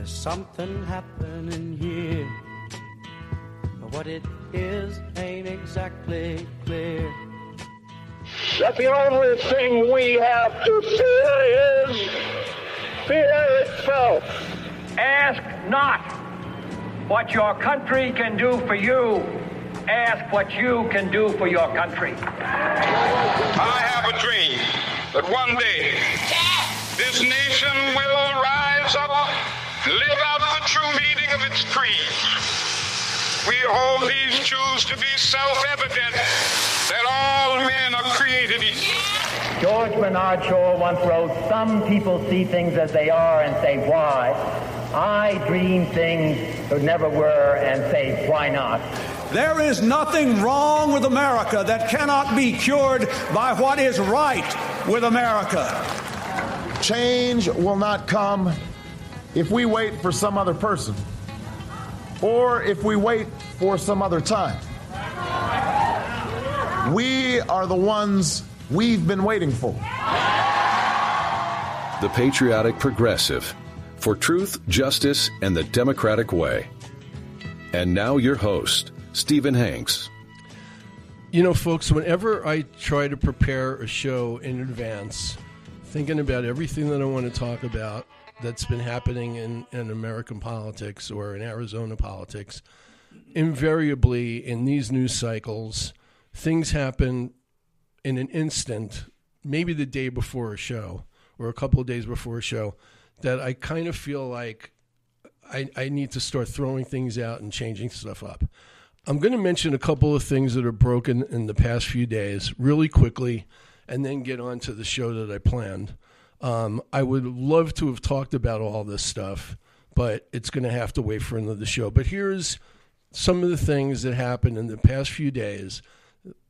There's something happening here. What it is ain't exactly clear. That the only thing we have to fear is fear itself. Ask not what your country can do for you. Ask what you can do for your country. I have a dream that one day this nation will rise up and live out the true meaning of its creed. We hold these truths to be self-evident that all men are created equal. George Bernard Shaw once wrote, "Some people see things as they are and say, why? I dream things that never were and say, why not?" There is nothing wrong with America that cannot be cured by what is right with America. Change will not come if we wait for some other person or if we wait for some other time. We are the ones we've been waiting for. The Patriotic Progressive, for truth, justice, and the democratic way. And now your host, Stephen Hanks. You know, folks, whenever I try to prepare a show in advance, thinking about everything that I want to talk about that's been happening in American politics or in Arizona politics, invariably in these news cycles, things happen in an instant, maybe the day before a show or a couple of days before a show, that I kind of feel like I need to start throwing things out and changing stuff up. I'm going to mention a couple of things that are broken in the past few days really quickly and then get on to the show that I planned. I would love to have talked about all this stuff, but it's going to have to wait for another show. But here's some of the things that happened in the past few days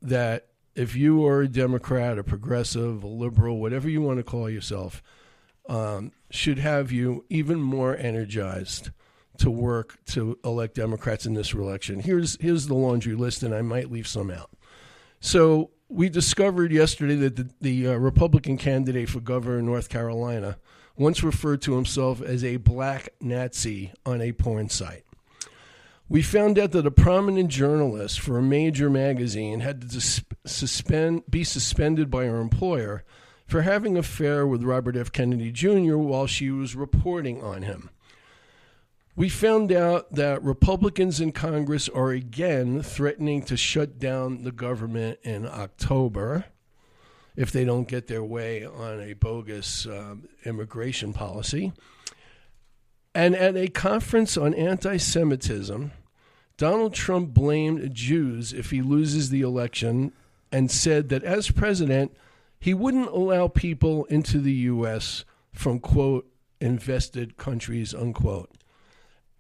that if you are a Democrat, a progressive, a liberal, whatever you want to call yourself, should have you even more energized to work to elect Democrats in this election. Here's the laundry list, and I might leave some out. So we discovered yesterday that the Republican candidate for governor in North Carolina once referred to himself as a black Nazi on a porn site. We found out that a prominent journalist for a major magazine had to be suspended by her employer for having an affair with Robert F. Kennedy Jr. while she was reporting on him. We found out that Republicans in Congress are again threatening to shut down the government in October if they don't get their way on a bogus immigration policy. And at a conference on anti-Semitism, Donald Trump blamed Jews if he loses the election and said that as president, he wouldn't allow people into the U.S. from, quote, infested countries, unquote.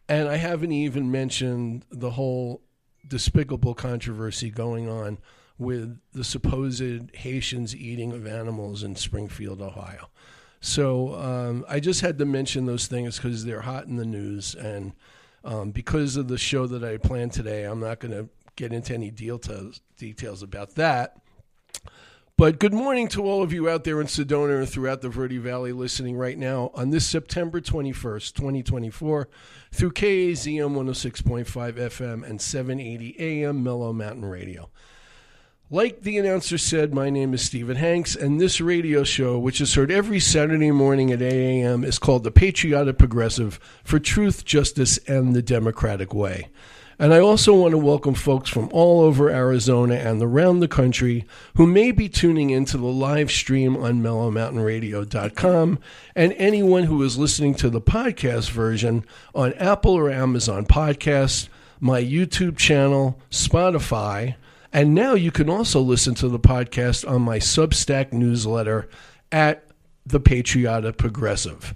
And I haven't even mentioned the whole despicable controversy going on with the supposed Haitians eating of animals in Springfield, Ohio. So I just had to mention those things because they're hot in the news. And because of the show that I planned today, I'm not going to get into any details about that. But good morning to all of you out there in Sedona and throughout the Verde Valley listening right now on this September 21st, 2024, through KAZM 106.5 FM and 780 AM Mellow Mountain Radio. Like the announcer said, my name is Stephen Hanks, and this radio show, which is heard every Saturday morning at 8 a.m., is called The Patriotic Progressive, for truth, justice, and the democratic way. And I also want to welcome folks from all over Arizona and around the country who may be tuning into the live stream on mellowmountainradio.com, and anyone who is listening to the podcast version on Apple or Amazon Podcasts, my YouTube channel, Spotify, and now you can also listen to the podcast on my Substack newsletter at The Patriotic Progressive.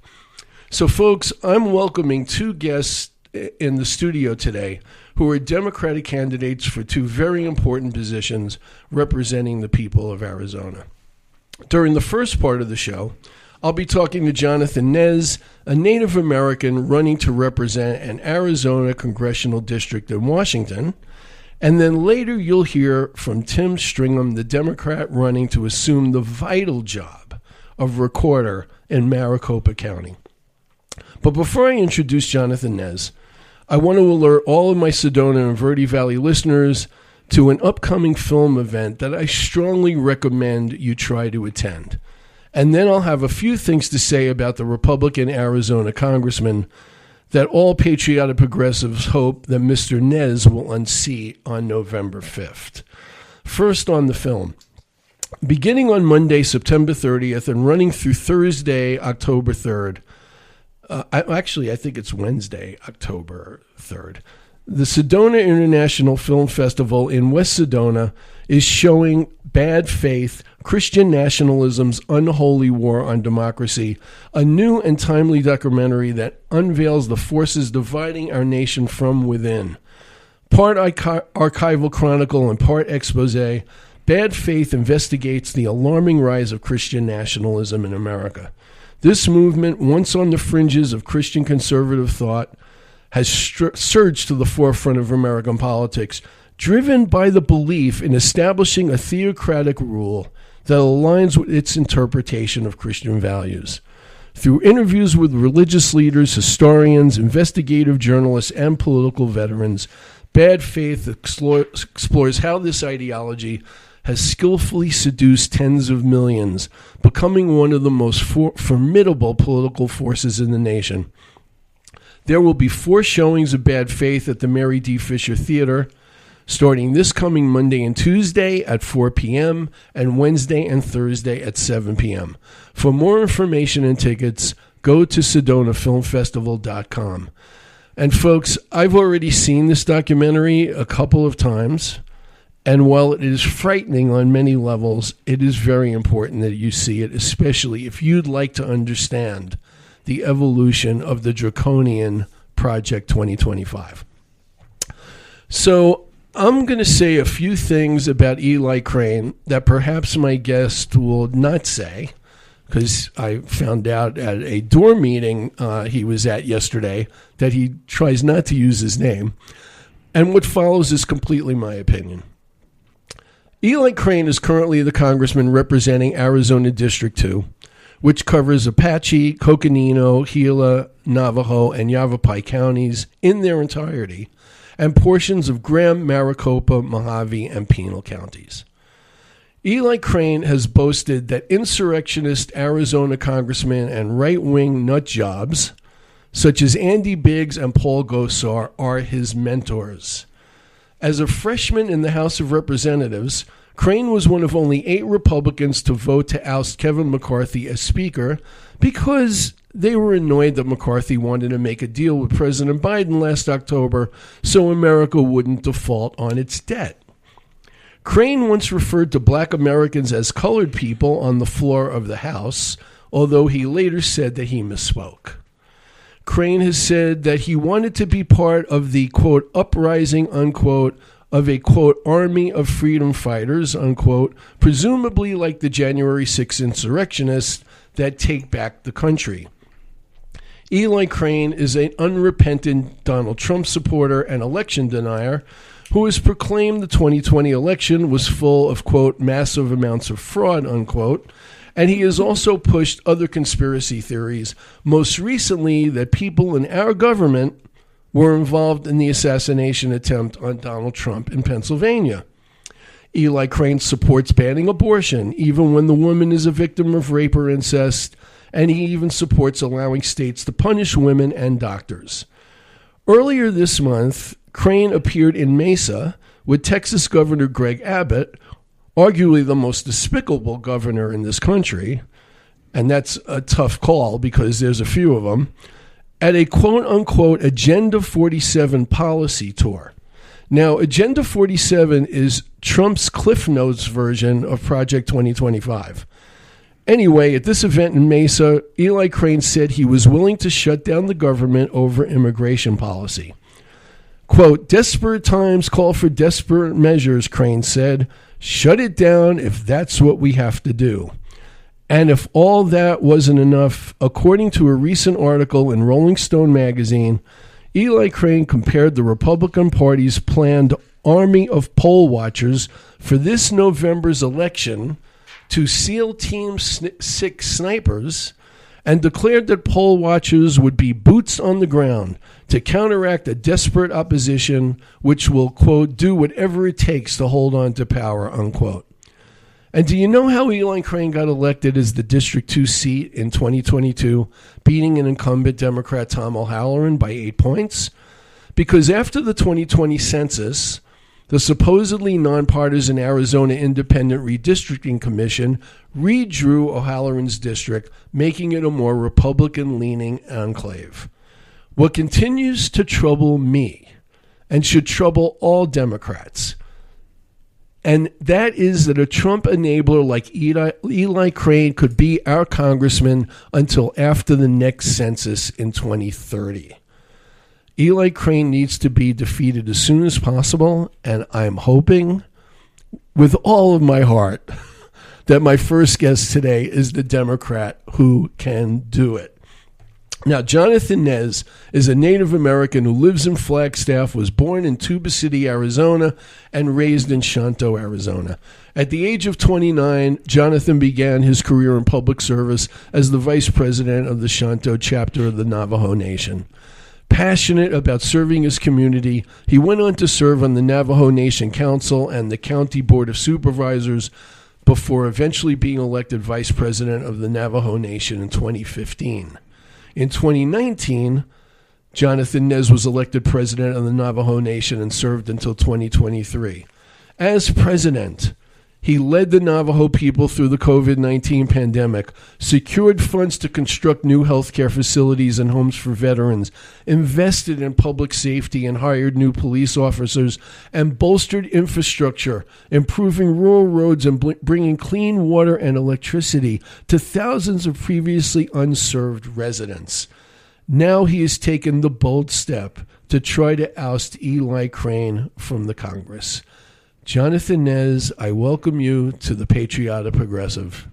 So, folks, I'm welcoming two guests in the studio today who are Democratic candidates for two very important positions representing the people of Arizona. During the first part of the show, I'll be talking to Jonathan Nez, a Native American running to represent an Arizona congressional district in Washington. And then later you'll hear from Tim Stringham, the Democrat running to assume the vital job of recorder in Maricopa County. But before I introduce Jonathan Nez, I want to alert all of my Sedona and Verde Valley listeners to an upcoming film event that I strongly recommend you try to attend. And then I'll have a few things to say about the Republican Arizona congressman that all patriotic progressives hope that Mr. Nez will unseat on November 5th. First on the film. Beginning on Monday, September 30th, and running through Thursday, October 3rd, I think it's Wednesday, October 3rd, the Sedona International Film Festival in West Sedona is showing Bad Faith, Christian Nationalism's Unholy War on Democracy, a new and timely documentary that unveils the forces dividing our nation from within. Part archival chronicle and part expose, Bad Faith investigates the alarming rise of Christian nationalism in America. This movement, once on the fringes of Christian conservative thought, has surged to the forefront of American politics, driven by the belief in establishing a theocratic rule that aligns with its interpretation of Christian values. Through interviews with religious leaders, historians, investigative journalists, and political veterans, Bad Faith explores how this ideology has skillfully seduced tens of millions, becoming one of the most formidable political forces in the nation. There will be 4 showings of Bad Faith at the Mary D. Fisher Theater, starting this coming Monday and Tuesday at 4 p.m. and Wednesday and Thursday at 7 p.m. For more information and tickets, go to SedonaFilmFestival.com. And folks, I've already seen this documentary a couple of times, and while it is frightening on many levels, it is very important that you see it, especially if you'd like to understand the evolution of the draconian Project 2025. So I'm going to say a few things about Eli Crane that perhaps my guest will not say, because I found out at a door meeting he was at yesterday that he tries not to use his name. And what follows is completely my opinion. Eli Crane is currently the congressman representing Arizona District 2, which covers Apache, Coconino, Gila, Navajo, and Yavapai counties in their entirety, and portions of Graham, Maricopa, Mojave, and Pinal counties. Eli Crane has boasted that insurrectionist Arizona congressmen and right-wing nut jobs, such as Andy Biggs and Paul Gosar, are his mentors. As a freshman in the House of Representatives, Crane was one of only 8 Republicans to vote to oust Kevin McCarthy as Speaker because they were annoyed that McCarthy wanted to make a deal with President Biden last October so America wouldn't default on its debt. Crane once referred to black Americans as colored people on the floor of the House, although he later said that he misspoke. Crane has said that he wanted to be part of the, quote, uprising, unquote, of a, quote, army of freedom fighters, unquote, presumably like the January 6th insurrectionists that take back the country. Eli Crane is an unrepentant Donald Trump supporter and election denier who has proclaimed the 2020 election was full of, quote, massive amounts of fraud, unquote, and he has also pushed other conspiracy theories, most recently that people in our government were involved in the assassination attempt on Donald Trump in Pennsylvania. Eli Crane supports banning abortion, even when the woman is a victim of rape or incest, and he even supports allowing states to punish women and doctors. Earlier this month, Crane appeared in Mesa with Texas Governor Greg Abbott, arguably the most despicable governor in this country, and that's a tough call because there's a few of them, at a quote-unquote Agenda 47 policy tour. Now, Agenda 47 is Trump's Cliff Notes version of Project 2025. Anyway, at this event in Mesa, Eli Crane said he was willing to shut down the government over immigration policy. Quote, desperate times call for desperate measures, Crane said. Shut it down if that's what we have to do. And if all that wasn't enough, according to a recent article in Rolling Stone magazine, Eli Crane compared the Republican Party's planned army of poll watchers for this November's election to SEAL Team 6 snipers and declared that poll watchers would be boots on the ground to counteract a desperate opposition which will, quote, do whatever it takes to hold on to power, unquote. And do you know how Eli Crane got elected as the District 2 seat in 2022, beating an incumbent Democrat, Tom O'Halloran, by 8 points? Because after the 2020 census, the supposedly nonpartisan Arizona Independent Redistricting Commission redrew O'Halloran's district, making it a more Republican-leaning enclave. What continues to trouble me, and should trouble all Democrats, and that is that a Trump enabler like Eli Crane could be our congressman until after the next census in 2030. Eli Crane needs to be defeated as soon as possible, and I'm hoping with all of my heart that my first guest today is the Democrat who can do it. Now, Jonathan Nez is a Native American who lives in Flagstaff, was born in Tuba City, Arizona, and raised in Shanto, Arizona. At the age of 29, Jonathan began his career in public service as the vice president of the Shanto chapter of the Navajo Nation. Passionate about serving his community, he went on to serve on the Navajo Nation Council and the County Board of Supervisors before eventually being elected vice president of the Navajo Nation in 2015. In 2019, Jonathan Nez was elected president of the Navajo Nation and served until 2023. As president, he led the Navajo people through the COVID-19 pandemic, secured funds to construct new healthcare facilities and homes for veterans, invested in public safety and hired new police officers, and bolstered infrastructure, improving rural roads and bringing clean water and electricity to thousands of previously unserved residents. Now he has taken the bold step to try to oust Eli Crane from the Congress. Jonathan Nez, I welcome you to the Patriotic Progressive.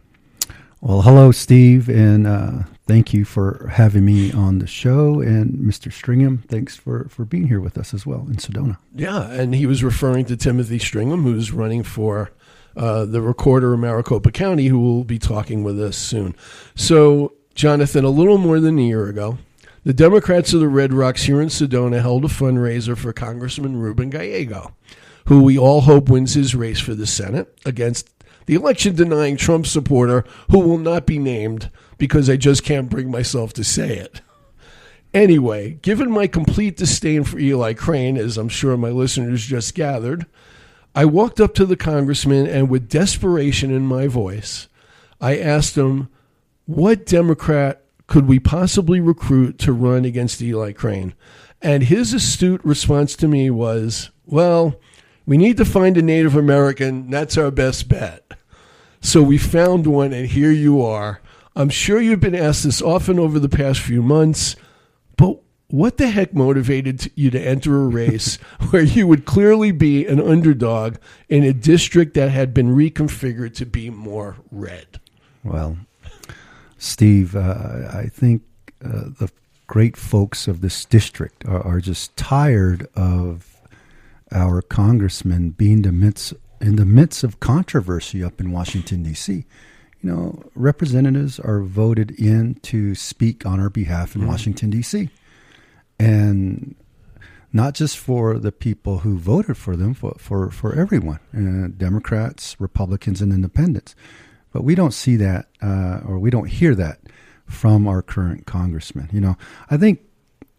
Well, hello, Steve, and thank you for having me on the show. And Mr. Stringham, thanks for being here with us as well in Sedona. Yeah, and he was referring to Timothy Stringham, who's running for the recorder of Maricopa County, who will be talking with us soon. So, Jonathan, a little more than a year ago, the Democrats of the Red Rocks here in Sedona held a fundraiser for Congressman Ruben Gallego, who we all hope wins his race for the Senate against the election-denying Trump supporter who will not be named because I just can't bring myself to say it. Anyway, given my complete disdain for Eli Crane, as I'm sure my listeners just gathered, I walked up to the congressman and with desperation in my voice, I asked him, what Democrat could we possibly recruit to run against Eli Crane? And his astute response to me was, well, we need to find a Native American. That's our best bet. So we found one, and here you are. I'm sure you've been asked this often over the past few months, but what the heck motivated you to enter a race where you would clearly be an underdog in a district that had been reconfigured to be more red? Well, Steve, I think the great folks of this district are just tired of our congressman being in the midst of controversy up in Washington, D.C. You know, representatives are voted in to speak on our behalf in Washington, D.C. And not just for the people who voted for them, for everyone, Democrats, Republicans, and independents. But we don't see that, or we don't hear that from our current congressman. You know, I think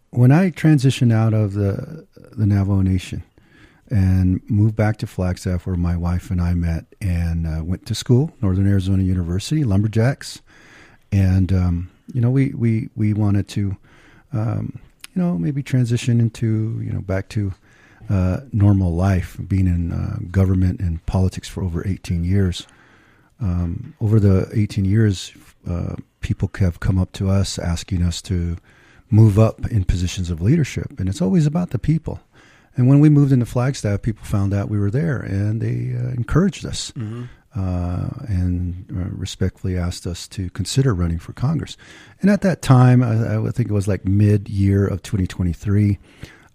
when I transitioned out of the Navajo Nation and moved back to Flagstaff, where my wife and I met, and went to school, Northern Arizona University, Lumberjacks, and you know, we wanted to, you know, maybe transition into, you know, back to normal life, being in government and politics for over 18 years. Over the 18 years, people have come up to us asking us to move up in positions of leadership, and it's always about the people. And when we moved into Flagstaff, people found out we were there, and they encouraged us and respectfully asked us to consider running for Congress. And at that time, I think it was like mid-year of 2023,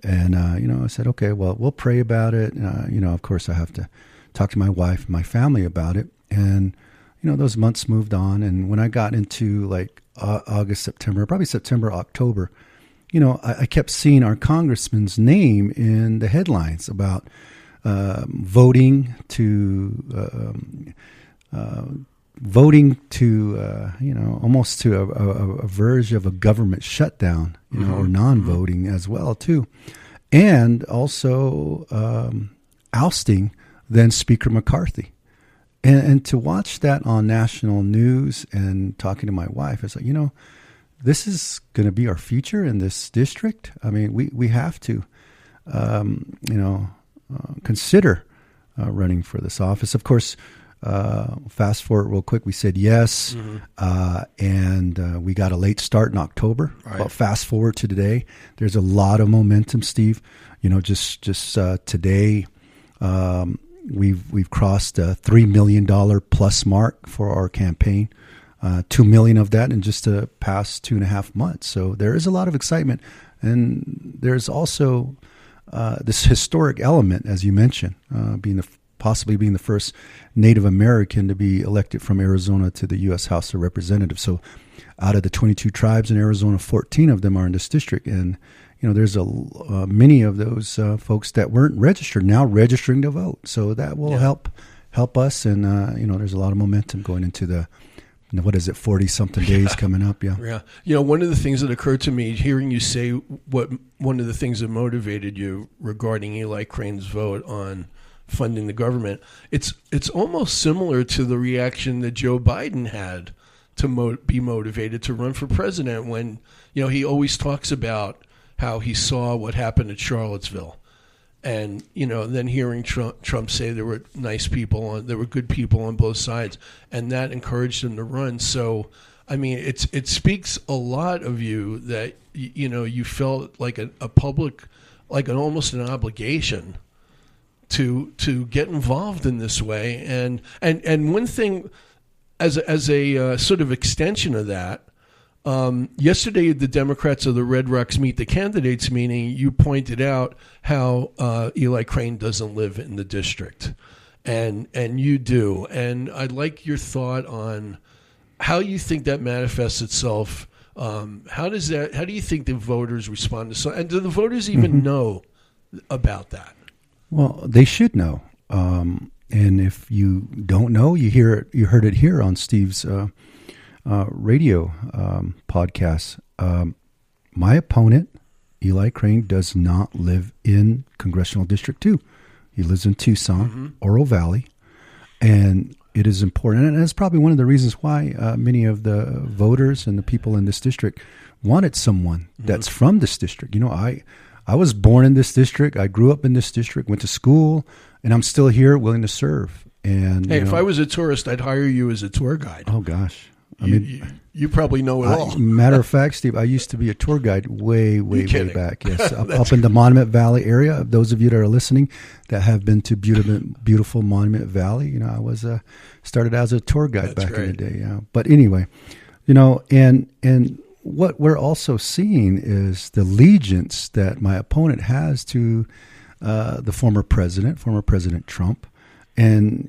and you know, I said, okay, well, we'll pray about it. You know, of course, I have to talk to my wife and my family about it. And you know, those months moved on, and when I got into like August, September, probably September, October, I kept seeing our congressman's name in the headlines about voting to almost to a verge of a government shutdown, or non-voting as well too, and also ousting then Speaker McCarthy. And to watch that on national news and talking to my wife, it's like, this is going to be our future in this district. I mean, we have to, consider running for this office. Of course, fast forward real quick, we said yes, and we got a late start in October. Right. But fast forward to today, there's a lot of momentum, Steve. Just today, we've crossed a $3 million plus mark for our campaign. $2 million of that in just the past 2.5 months. So there is a lot of excitement, and there's also this historic element, as you mentioned, possibly being the first Native American to be elected from Arizona to the U.S. House of Representatives. So out of the 22 tribes in Arizona, 14 of them are in this district, and there's many of those folks that weren't registered now registering to vote. So that will help us, and there's a lot of momentum going into the 40-something days coming up. Yeah. One of the things that occurred to me hearing you say one of the things that motivated you regarding Eli Crane's vote on funding the government, it's almost similar to the reaction that Joe Biden had to be motivated to run for president when, he always talks about how he saw what happened at Charlottesville. And, then hearing Trump say there were nice people, there were good people on both sides, and that encouraged him to run. So, I mean, it speaks a lot of you that, you felt like a public, like almost an obligation to get involved in this way. And one thing, as a sort of extension of that, yesterday at the Democrats of the Red Rocks Meet the Candidates meeting, you pointed out how Eli Crane doesn't live in the district, and you do. And I'd like your thought on how you think that manifests itself. How do you think the voters respond to so? And do the voters even know about that? Well, they should know. And if you don't know, you heard it here on Steve's radio podcast. My opponent, Eli Crane, does not live in Congressional District 2. He lives in Tucson, Oro Valley, and it is important. And that's probably one of the reasons why many of the voters and the people in this district wanted someone that's from this district. I was born in this district. I grew up in this district, went to school, and I'm still here willing to serve. And hey, if I was a tourist, I'd hire you as a tour guide. Oh, gosh. You probably know it all. Matter of fact, Steve, I used to be a tour guide way back. Yes, up in the Monument Valley area. Those of you that are listening that have been to beautiful Monument Valley, I was started as a tour guide back in the day. Yeah, but anyway, and what we're also seeing is the allegiance that my opponent has to the former President Trump. And,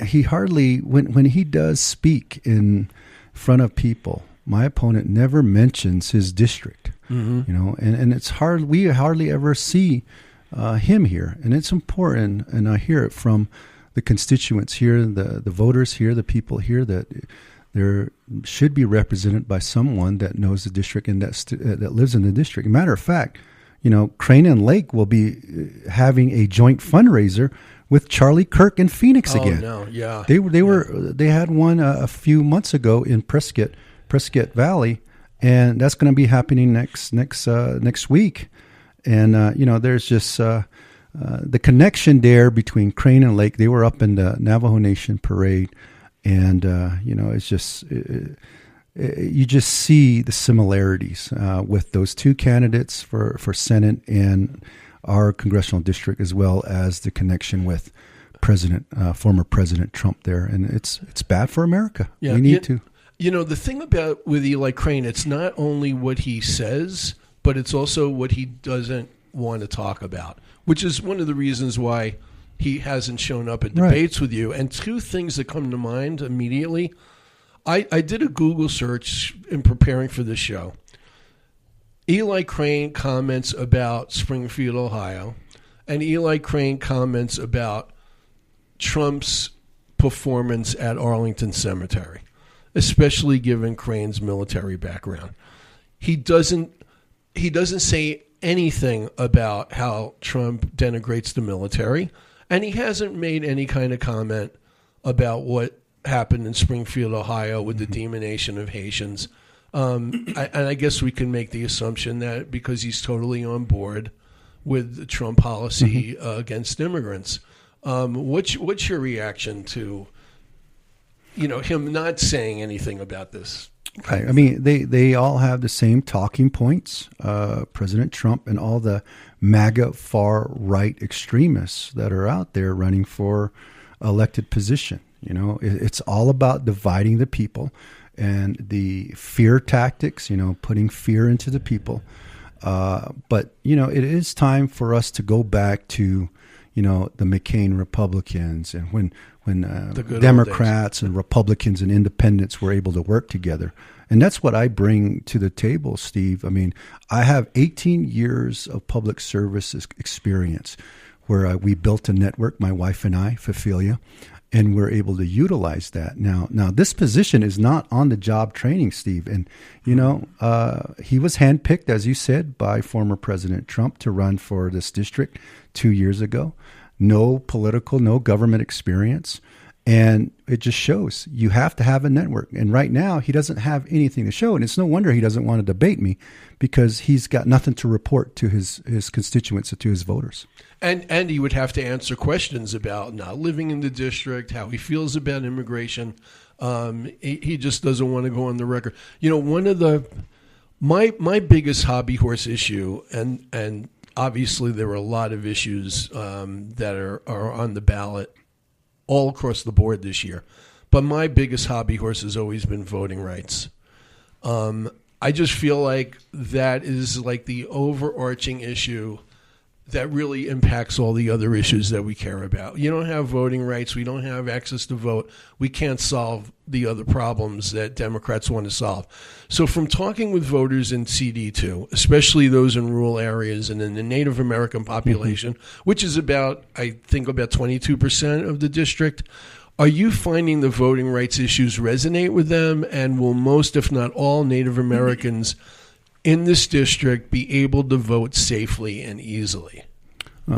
he hardly, when he does speak in front of people, my opponent never mentions his district, and it's hard. We hardly ever see him here. And it's important, and I hear it from the constituents here, the voters here, the people here, that there should be represented by someone that knows the district and that lives in the district. Matter of fact, Crane and Lake will be having a joint fundraiser with Charlie Kirk in Phoenix again. Oh no, yeah. They had one a few months ago in Prescott Valley, and that's going to be happening next week. And there's just the connection there between Crane and Lake. They were up in the Navajo Nation parade, and it's just you just see the similarities with those two candidates for Senate and our congressional district, as well as the connection with former President Trump there. And it's bad for America. Yeah, we need to. The thing with Eli Crane, it's not only what he says, but it's also what he doesn't want to talk about, which is one of the reasons why he hasn't shown up at debates with you. And two things that come to mind immediately. I did a Google search in preparing for this show. Eli Crane comments about Springfield, Ohio, and Eli Crane comments about Trump's performance at Arlington Cemetery, especially given Crane's military background. He doesn't say anything about how Trump denigrates the military, and he hasn't made any kind of comment about what happened in Springfield, Ohio with the demonization of Haitians. And I guess we can make the assumption that because he's totally on board with the Trump policy against immigrants. What's your reaction to, him not saying anything about this? Right. I mean, they all have the same talking points. President Trump and all the MAGA far right extremists that are out there running for elected position. It's all about dividing the people and the fear tactics, putting fear into the people. But it is time for us to go back to, the McCain Republicans and when Democrats and Republicans and independents were able to work together. And that's what I bring to the table, Steve. I mean, I have 18 years of public service experience where we built a network, my wife and I, Cecilia, and we're able to utilize that. Now, this position is not on-the-job training, Steve. And, he was handpicked, as you said, by former President Trump to run for this district 2 years ago. No government experience. And it just shows you have to have a network. And right now, he doesn't have anything to show. And it's no wonder he doesn't want to debate me, because he's got nothing to report to his constituents or to his voters. And he would have to answer questions about not living in the district, how he feels about immigration. He just doesn't want to go on the record. One of my biggest hobby horse issue, and obviously there are a lot of issues that are on the ballot all across the board this year. But my biggest hobby horse has always been voting rights. I just feel like that is like the overarching issue that really impacts all the other issues that we care about. You don't have voting rights. We don't have access to vote. We can't solve the other problems that Democrats want to solve. So from talking with voters in CD2, especially those in rural areas and in the Native American population, which is about 22% of the district, are you finding the voting rights issues resonate with them? And will most, if not all, Native Americans in this district be able to vote safely and easily?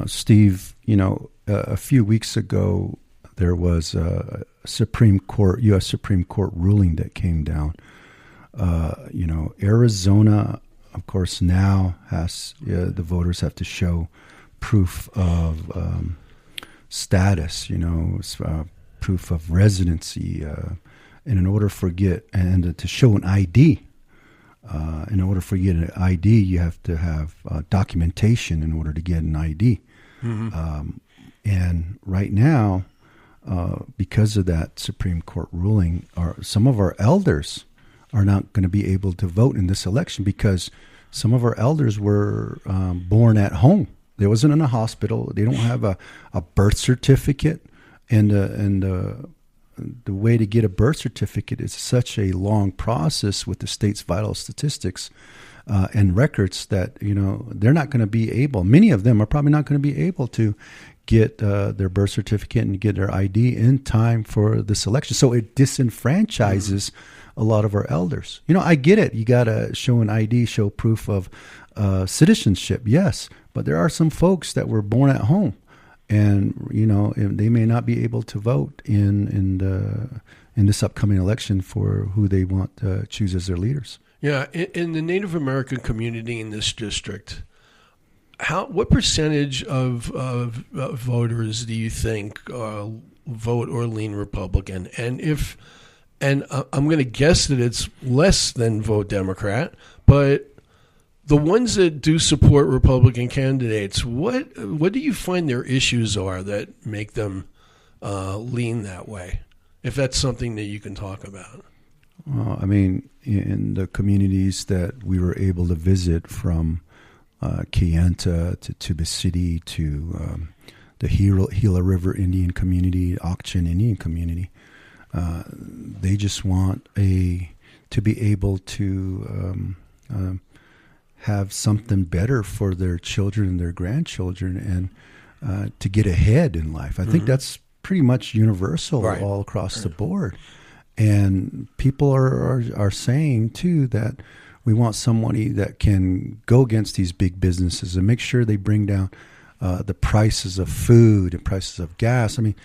Steve, a few weeks ago, there was a U.S. Supreme Court ruling that came down. Arizona, of course, now has the voters have to show proof of status, proof of residency, and in order to show an ID. In order for you to get an ID, you have to have documentation in order to get an ID. And right now, because of that Supreme Court ruling, some of our elders are not going to be able to vote in this election because some of our elders were born at home. They wasn't in a hospital. They don't have a birth certificate, and the way to get a birth certificate is such a long process with the state's vital statistics and records that, they're not going to be able, many of them are probably not going to be able to get their birth certificate and get their ID in time for this election. So it disenfranchises a lot of our elders. I get it. You got to show an ID, show proof of citizenship. Yes. But there are some folks that were born at home. And they may not be able to vote in this upcoming election for who they want to choose as their leaders. Yeah, in the Native American community in this district, what percentage of voters do you think vote or lean Republican? And I'm going to guess that it's less than vote Democrat, but the ones that do support Republican candidates, what do you find their issues are that make them lean that way, if that's something that you can talk about? Well, I mean, in the communities that we were able to visit, from Kayenta to Tuba City to the Gila River Indian community, Auction Indian community, They just want to be able to have something better for their children and their grandchildren, and to get ahead in life. I think that's pretty much universal all across the board. And people are saying too that we want somebody that can go against these big businesses and make sure they bring down the prices of food and prices of gas. I mean,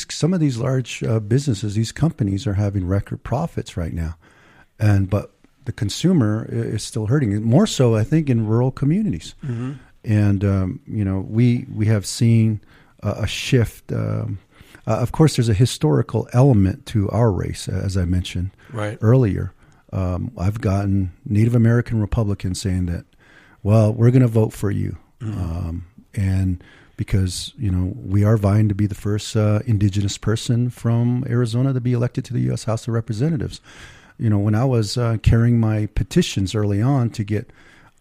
some of these large businesses, these companies are having record profits right now, but the consumer is still hurting. More so, I think, in rural communities. And we have seen a shift. Of course, there's a historical element to our race, as I mentioned earlier. I've gotten Native American Republicans saying that, well, we're going to vote for you. And because, we are vying to be the first indigenous person from Arizona to be elected to the U.S. House of Representatives. When I was carrying my petitions early on to get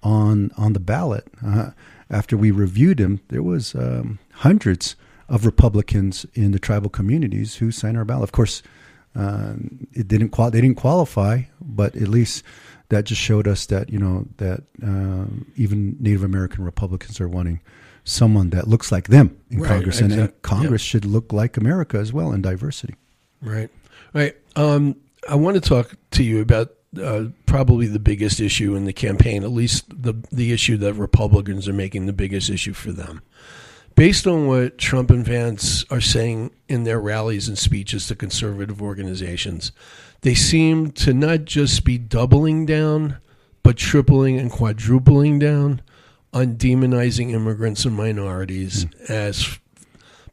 on the ballot, after we reviewed them, there was hundreds of Republicans in the tribal communities who signed our ballot. Of course, they didn't qualify, but at least that just showed us that even Native American Republicans are wanting someone that looks like them in Congress, and Congress should look like America as well in diversity. Right. I want to talk to you about probably the biggest issue in the campaign, at least the issue that Republicans are making the biggest issue for them. Based on what Trump and Vance are saying in their rallies and speeches to conservative organizations, they seem to not just be doubling down, but tripling and quadrupling down on demonizing immigrants and minorities as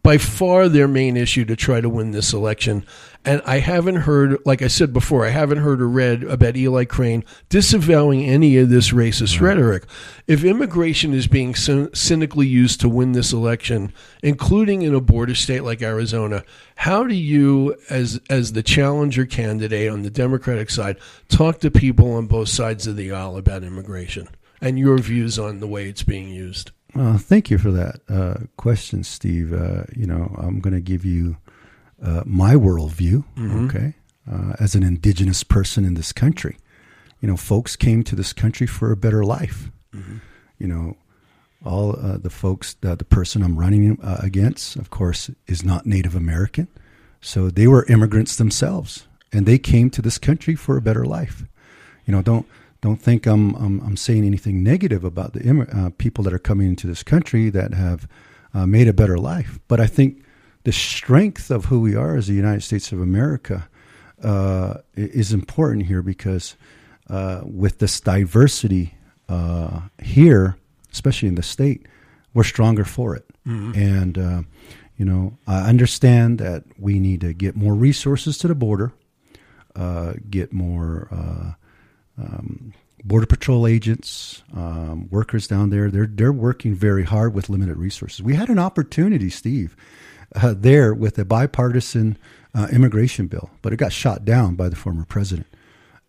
by far their main issue to try to win this election. And I haven't heard, like I said before, I haven't heard or read about Eli Crane disavowing any of this racist rhetoric. If immigration is being cynically used to win this election, including in a border state like Arizona, how do you, as the challenger candidate on the Democratic side, talk to people on both sides of the aisle about immigration and your views on the way it's being used? Thank you for that question, Steve. I'm going to give you my worldview, okay, as an indigenous person in this country. Folks came to this country for a better life. All the folks, the person I'm running against, of course, is not Native American. So they were immigrants themselves, and they came to this country for a better life. Don't think I'm saying anything negative about the people that are coming into this country that have made a better life. But I think the strength of who we are as the United States of America is important here, because with this diversity here, especially in the state, we're stronger for it. And, I understand that we need to get more resources to the border, get more Border Patrol agents, workers down there. They're working very hard with limited resources. We had an opportunity, Steve, there with a bipartisan immigration bill, but it got shot down by the former president.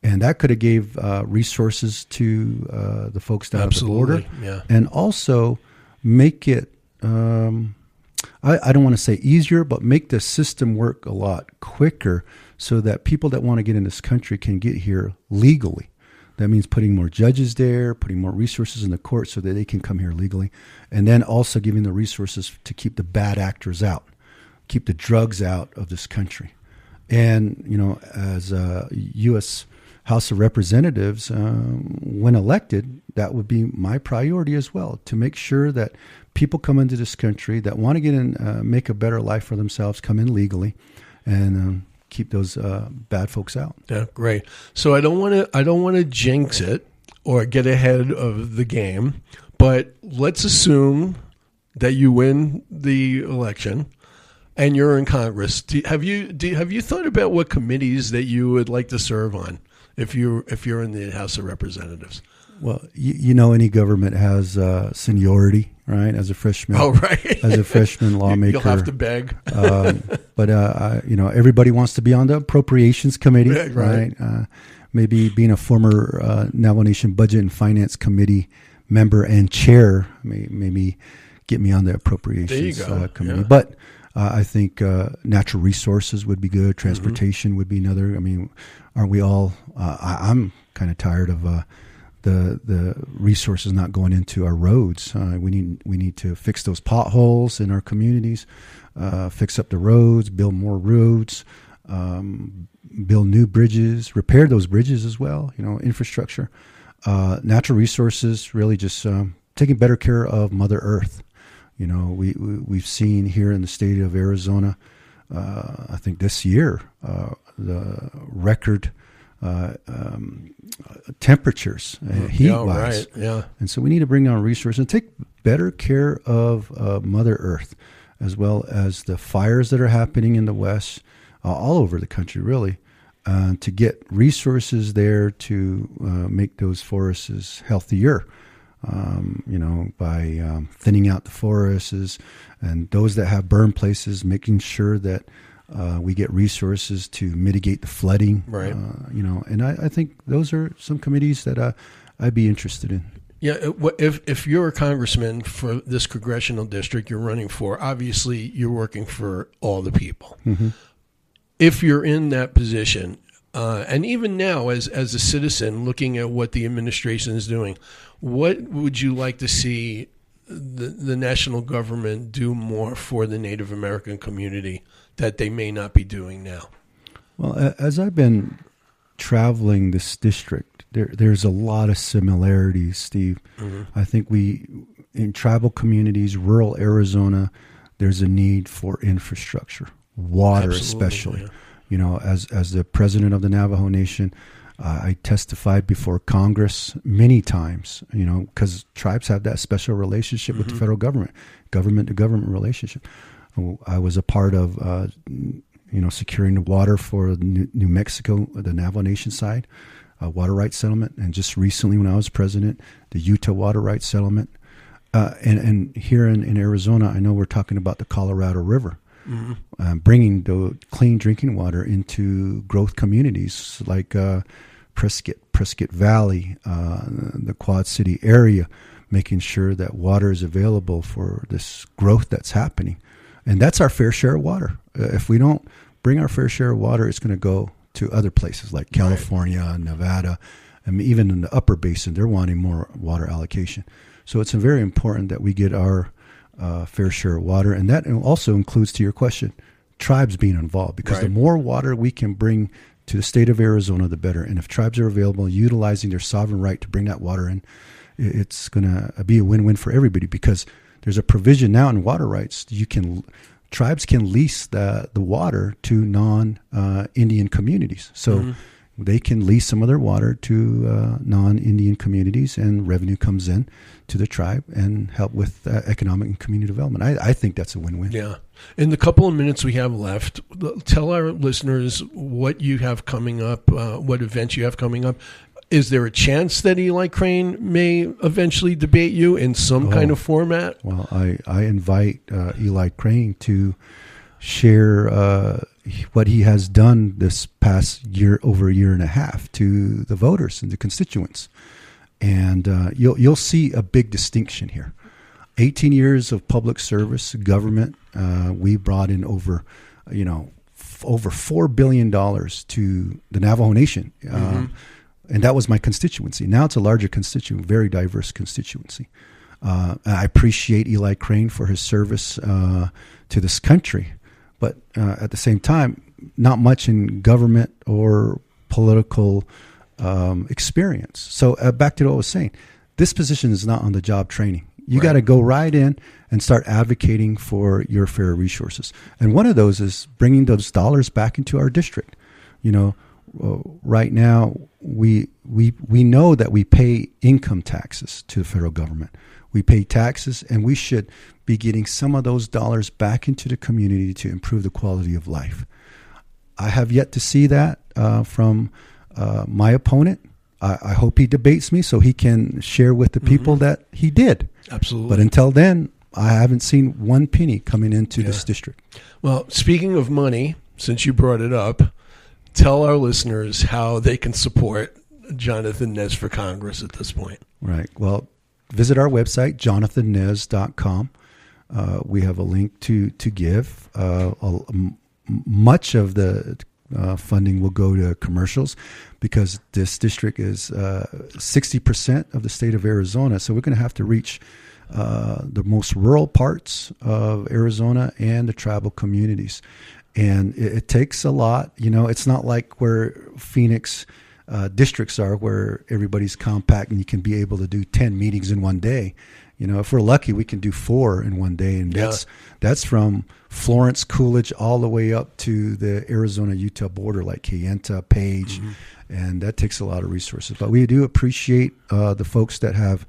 And that could have gave resources to the folks down at the border, and also make it, I don't want to say easier, but make the system work a lot quicker so that people that want to get in this country can get here legally. That means putting more judges there, putting more resources in the court so that they can come here legally, and then also giving the resources to keep the bad actors out, keep the drugs out of this country. And, as U.S. House of Representatives, when elected, that would be my priority as well, to make sure that people come into this country that want to get in, make a better life for themselves, come in legally, and keep those bad folks out. Yeah, great. So I don't want to jinx it or get ahead of the game, but let's assume that you win the election and you're in Congress. Have you thought about what committees that you would like to serve on if you're in the House of Representatives? Well, any government has seniority, right? As a freshman, as a freshman lawmaker, you'll have to beg. But everybody wants to be on the Appropriations Committee, right? Maybe being a former Navajo Nation Budget and Finance Committee member and chair, maybe get me on the Appropriations Committee. Yeah. But I think natural resources would be good. Transportation would be another. I mean, aren't we all? I'm kind of tired of the resources not going into our roads. We need to fix those potholes in our communities, fix up the roads, build more roads, build new bridges, repair those bridges as well. Infrastructure, natural resources, really just taking better care of Mother Earth. We've seen here in the state of Arizona, I think this year, the record temperatures, heat-wise. Right, yeah. And so we need to bring down resources and take better care of Mother Earth, as well as the fires that are happening in the West, all over the country, really, to get resources there to make those forests healthier. By thinning out the forests and those that have burn places, making sure that we get resources to mitigate the flooding. Right. And I think those are some committees that I'd be interested in. Yeah, if you're a congressman for this congressional district you're running for, obviously you're working for all the people. Mm-hmm. If you're in that position, and even now as a citizen looking at what the administration is doing, what would you like to see the national government do more for the Native American community that they may not be doing now? Well, as I've been traveling this district, there's a lot of similarities, Steve. Mm-hmm. I think in tribal communities, rural Arizona, there's a need for infrastructure, water. Absolutely, especially. Yeah. As the president of the Navajo Nation, I testified before Congress many times, because tribes have that special relationship with the federal government to government relationship. I was a part of, securing the water for New Mexico, the Navajo Nation side, water rights settlement. And just recently when I was president, the Utah water rights settlement. And here in Arizona, I know we're talking about the Colorado River. Mm-hmm. Bringing the clean drinking water into growth communities like Prescott Valley, the Quad City area, making sure that water is available for this growth that's happening. And that's our fair share of water. If we don't bring our fair share of water, it's going to go to other places like California, right, Nevada, and even in the upper basin, they're wanting more water allocation. So it's very important that we get our fair share of water. And that also includes, to your question, tribes being involved, because right, the more water we can bring to the state of Arizona, the better. And if tribes are available, utilizing their sovereign right to bring that water in, it's going to be a win-win for everybody, because there's a provision now in water rights. Tribes can lease the water to non-Indian communities. So they can lease some of their water to non-Indian communities, and revenue comes in to the tribe and help with economic and community development. I think that's a win-win. Yeah. In the couple of minutes we have left, tell our listeners what you have coming up, what events you have coming up. Is there a chance that Eli Crane may eventually debate you in some kind of format? Well, I invite Eli Crane to share what he has done this past year, over a year and a half, to the voters and the constituents. And you'll see a big distinction here. 18 years of public service, government. We brought in over $4 billion to the Navajo Nation. And that was my constituency. Now it's a larger constituency, very diverse constituency. I appreciate Eli Crane for his service to this country. But at the same time, not much in government or political experience. So back to what I was saying, this position is not on the job training. You got to go right in and start advocating for your fair resources. And one of those is bringing those dollars back into our district. Right now, we know that we pay income taxes to the federal government. We pay taxes, and we should be getting some of those dollars back into the community to improve the quality of life. I have yet to see that from my opponent. I hope he debates me so he can share with the people that he did. Absolutely. But until then, I haven't seen one penny coming into this district. Well, speaking of money, since you brought it up, tell our listeners how they can support Jonathan Nez for Congress at this point. Right. Well, visit our website, jonathannez.com. we have a link to give. Much of the funding will go to commercials because this district is 60% of the state of Arizona. So we're going to have to reach the most rural parts of Arizona and the tribal communities. And it takes a lot. It's not like where Phoenix districts are, where everybody's compact and you can be able to do 10 meetings in one day. If we're lucky, we can do 4 in one day. And that's from Florence, Coolidge, all the way up to the Arizona-Utah border, like Kayenta, Page. And that takes a lot of resources. But we do appreciate the folks that have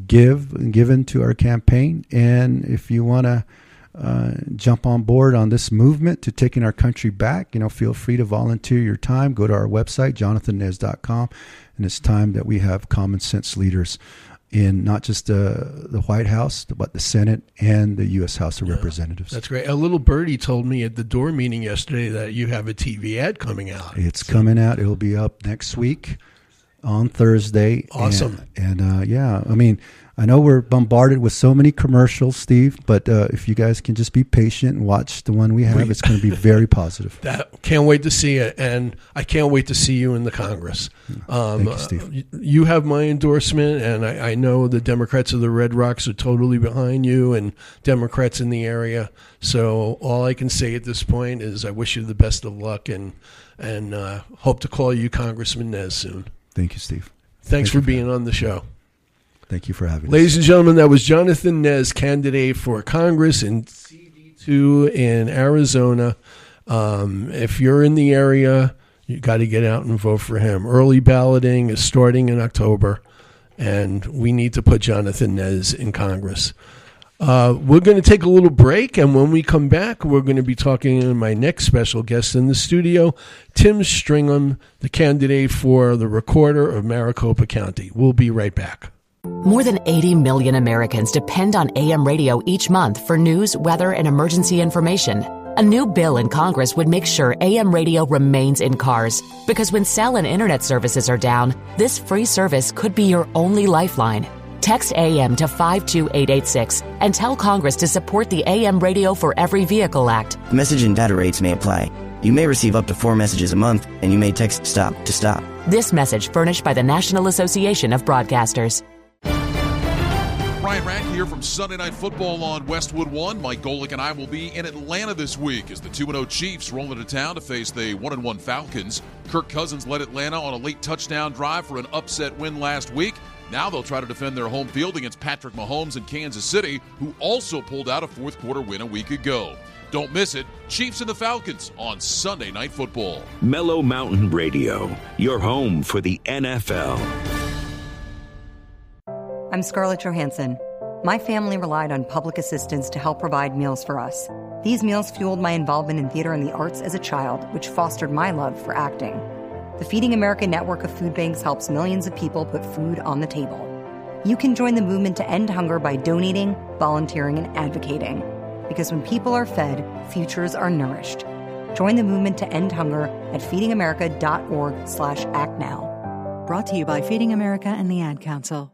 given to our campaign. And if you want to jump on board on this movement to taking our country back, feel free to volunteer your time. Go to our website, jonathannez.com. And it's time that we have common sense leaders in not just the White House, but the Senate and the U.S. House of Representatives. That's great. A little birdie told me at the door meeting yesterday that you have a TV ad coming out. It's coming out. It'll be up next week on Thursday. Awesome. And I know we're bombarded with so many commercials, Steve, but if you guys can just be patient and watch the one we have, it's going to be very positive. Can't wait to see it, and I can't wait to see you in the Congress. Thank you, Steve. You have my endorsement, and I know the Democrats of the Red Rocks are totally behind you and Democrats in the area. So all I can say at this point is I wish you the best of luck and hope to call you Congressman Nez soon. Thank you, Steve. Thanks for being on the show. Thank you for having us. Ladies and gentlemen, that was Jonathan Nez, candidate for Congress in CD2 in Arizona. If you're in the area, you got to get out and vote for him. Early balloting is starting in October, and we need to put Jonathan Nez in Congress. We're going to take a little break, and when we come back, we're going to be talking to my next special guest in the studio, Tim Stringham, the candidate for the recorder of Maricopa County. We'll be right back. More than 80 million Americans depend on AM radio each month for news, weather, and emergency information. A new bill in Congress would make sure AM radio remains in cars, because when cell and internet services are down, this free service could be your only lifeline. Text AM to 52886 and tell Congress to support the AM Radio for Every Vehicle Act. Message and data rates may apply. You may receive up to 4 messages a month, and you may text STOP to stop. This message furnished by the National Association of Broadcasters. Brian Rack here from Sunday Night Football on Westwood One. Mike Golick and I will be in Atlanta this week as the 2-0 Chiefs roll into town to face the 1-1 Falcons. Kirk Cousins led Atlanta on a late touchdown drive for an upset win last week. Now they'll try to defend their home field against Patrick Mahomes in Kansas City, who also pulled out a fourth-quarter win a week ago. Don't miss it. Chiefs and the Falcons on Sunday Night Football. Mellow Mountain Radio, your home for the NFL. I'm Scarlett Johansson. My family relied on public assistance to help provide meals for us. These meals fueled my involvement in theater and the arts as a child, which fostered my love for acting. The Feeding America network of food banks helps millions of people put food on the table. You can join the movement to end hunger by donating, volunteering, and advocating. Because when people are fed, futures are nourished. Join the movement to end hunger at feedingamerica.org/actnow. Brought to you by Feeding America and the Ad Council.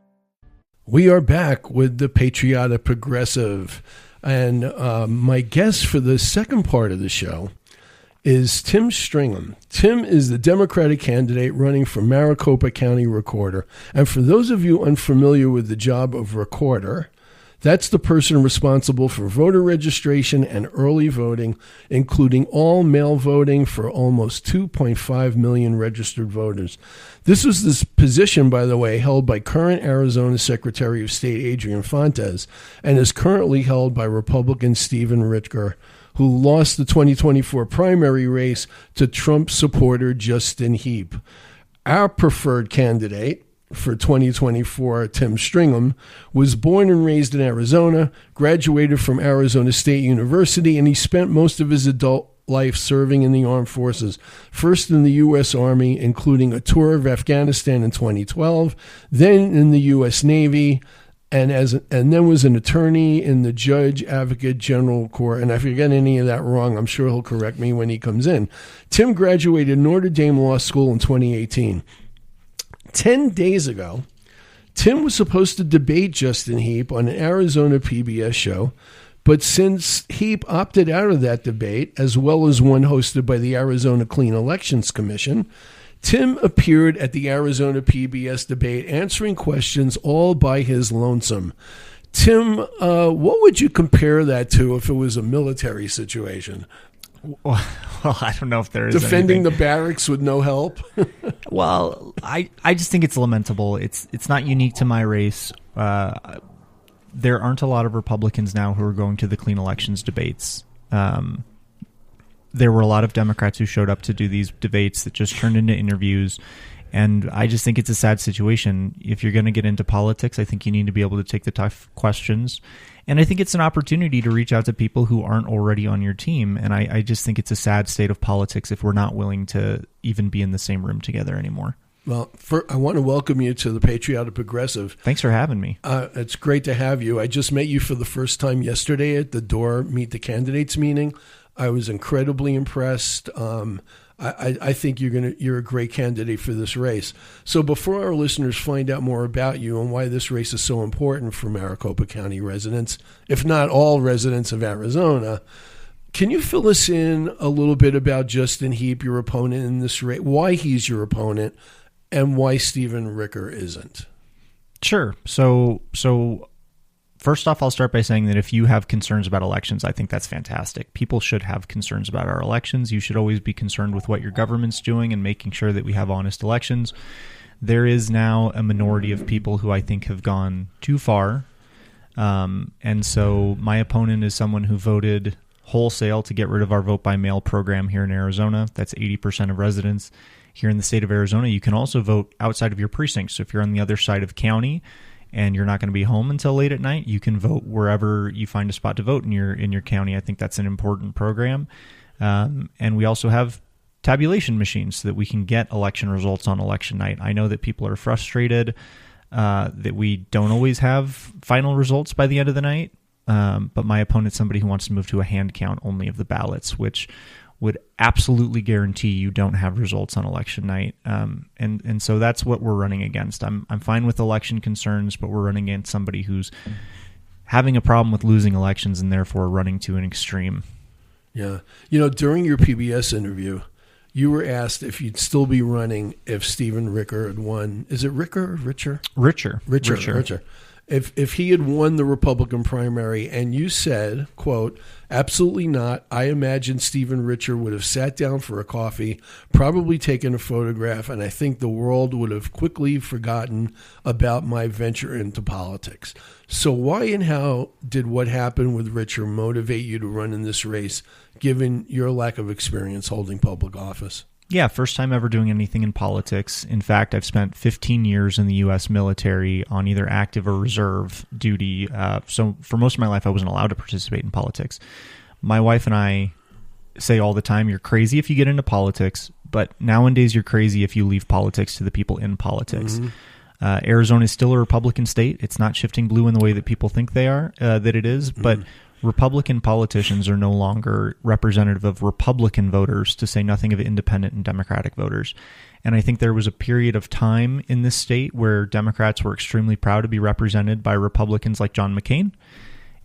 We are back with the Patriotic Progressive, and my guest for the second part of the show is Tim Stringham. Tim is the Democratic candidate running for Maricopa County Recorder, and for those of you unfamiliar with the job of recorder, that's the person responsible for voter registration and early voting, including all mail voting for almost 2.5 million registered voters. This was this position, by the way, held by current Arizona Secretary of State Adrian Fontes and is currently held by Republican Stephen Rittger, who lost the 2024 primary race to Trump supporter Justin Heap. Our preferred candidate for 2024, Tim Stringham, was born and raised in Arizona, graduated from Arizona State University, and he spent most of his adult life serving in the armed forces, first in the U.S. Army, including a tour of Afghanistan in 2012, then in the U.S. Navy, and then was an attorney in the Judge Advocate General Corps. And if I get any of that wrong, I'm sure he'll correct me when he comes in. Tim graduated Notre Dame Law School in 2018. 10 days ago, Tim was supposed to debate Justin Heap on an Arizona PBS show, but since Heap opted out of that debate, as well as one hosted by the Arizona Clean Elections Commission, Tim appeared at the Arizona PBS debate answering questions all by his lonesome. Tim, what would you compare that to if it was a military situation? Well, I don't know if there is defending anything. The barracks with no help. Well, I just think it's lamentable. It's not unique to my race. There aren't a lot of Republicans now who are going to the clean elections debates. There were a lot of Democrats who showed up to do these debates that just turned into interviews. And I just think it's a sad situation. If you're going to get into politics, I think you need to be able to take the tough questions. And I think it's an opportunity to reach out to people who aren't already on your team. And I just think it's a sad state of politics if we're not willing to even be in the same room together anymore. Well, I want to welcome you to the Patriotic Progressive. Thanks for having me. It's great to have you. I just met you for the first time yesterday at the Door Meet the Candidates meeting. I was incredibly impressed. I think you're a great candidate for this race. So before our listeners find out more about you and why this race is so important for Maricopa County residents, if not all residents of Arizona, can you fill us in a little bit about Justin Heap, your opponent in this race, why he's your opponent, and why Stephen Ricker isn't? Sure. So first off, I'll start by saying that if you have concerns about elections, I think that's fantastic. People should have concerns about our elections. You should always be concerned with what your government's doing and making sure that we have honest elections. There is now a minority of people who I think have gone too far. And so my opponent is someone who voted wholesale to get rid of our vote by mail program here in Arizona. That's 80% of residents here in the state of Arizona. You can also vote outside of your precinct. So if you're on the other side of county and you're not going to be home until late at night, you can vote wherever you find a spot to vote in your county. I think that's an important program. And we also have tabulation machines so that we can get election results on election night. I know that people are frustrated that we don't always have final results by the end of the night, but my opponent's somebody who wants to move to a hand count only of the ballots, which would absolutely guarantee you don't have results on election night. And so that's what we're running against. I'm fine with election concerns, but we're running against somebody who's having a problem with losing elections and therefore running to an extreme. Yeah. During your PBS interview, you were asked if you'd still be running if Stephen Ricker had won. Is it Ricker or Richer? Richer. If he had won the Republican primary, and you said, quote, "Absolutely not. I imagine Stephen Richer would have sat down for a coffee, probably taken a photograph, and I think the world would have quickly forgotten about my venture into politics." So why and how did what happened with Richer motivate you to run in this race, given your lack of experience holding public office? Yeah, first time ever doing anything in politics. In fact, I've spent 15 years in the U.S. military on either active or reserve duty. So for most of my life, I wasn't allowed to participate in politics. My wife and I say all the time, you're crazy if you get into politics, but nowadays you're crazy if you leave politics to the people in politics. Mm-hmm. Arizona is still a Republican state. It's not shifting blue in the way that people think that it is, but Republican politicians are no longer representative of Republican voters, to say nothing of independent and Democratic voters. And I think there was a period of time in this state where Democrats were extremely proud to be represented by Republicans like John McCain.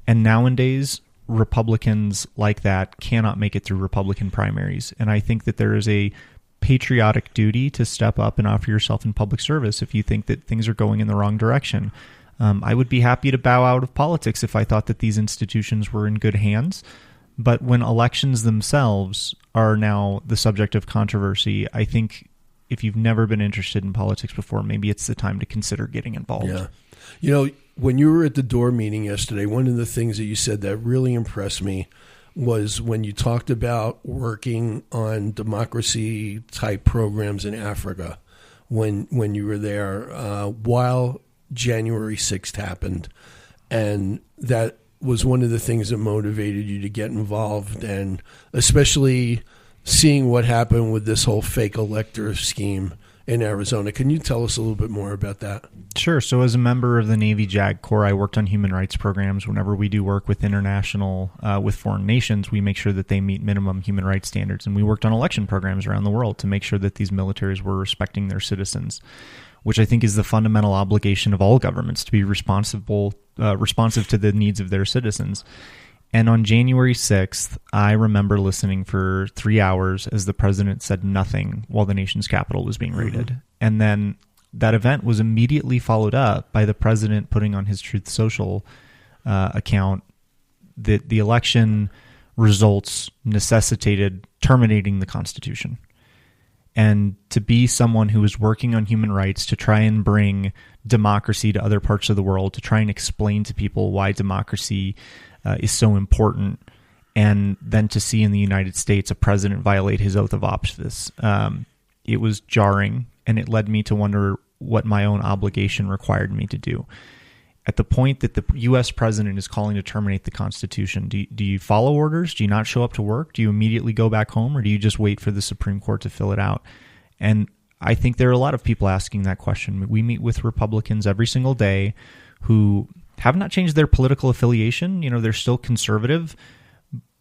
And nowadays, Republicans like that cannot make it through Republican primaries. And I think that there is a patriotic duty to step up and offer yourself in public service if you think that things are going in the wrong direction. I would be happy to bow out of politics if I thought that these institutions were in good hands. But when elections themselves are now the subject of controversy, I think if you've never been interested in politics before, maybe it's the time to consider getting involved. Yeah. When you were at the Door meeting yesterday, one of the things that you said that really impressed me was when you talked about working on democracy-type programs in Africa when you were there while January 6th happened, and that was one of the things that motivated you to get involved, and especially seeing what happened with this whole fake elector scheme in Arizona. Can you tell us a little bit more about that? Sure. So as a member of the Navy JAG Corps, I worked on human rights programs. Whenever we do work with with foreign nations, we make sure that they meet minimum human rights standards. And we worked on election programs around the world to make sure that these militaries were respecting their citizens. which I think is the fundamental obligation of all governments, to be responsive to the needs of their citizens. And on January 6th, I remember listening for 3 hours as the president said nothing while the nation's capital was being raided. And then that event was immediately followed up by the president putting on his Truth Social account that the election results necessitated terminating the Constitution. And to be someone who is working on human rights to try and bring democracy to other parts of the world, to try and explain to people why democracy is so important, and then to see in the United States a president violate his oath of office, it was jarring, and it led me to wonder what my own obligation required me to do. At the point that the U.S. president is calling to terminate the Constitution, do you follow orders? Do you not show up to work? Do you immediately go back home, or do you just wait for the Supreme Court to fill it out? And I think there are a lot of people asking that question. We meet with Republicans every single day who have not changed their political affiliation. You know, they're still conservative,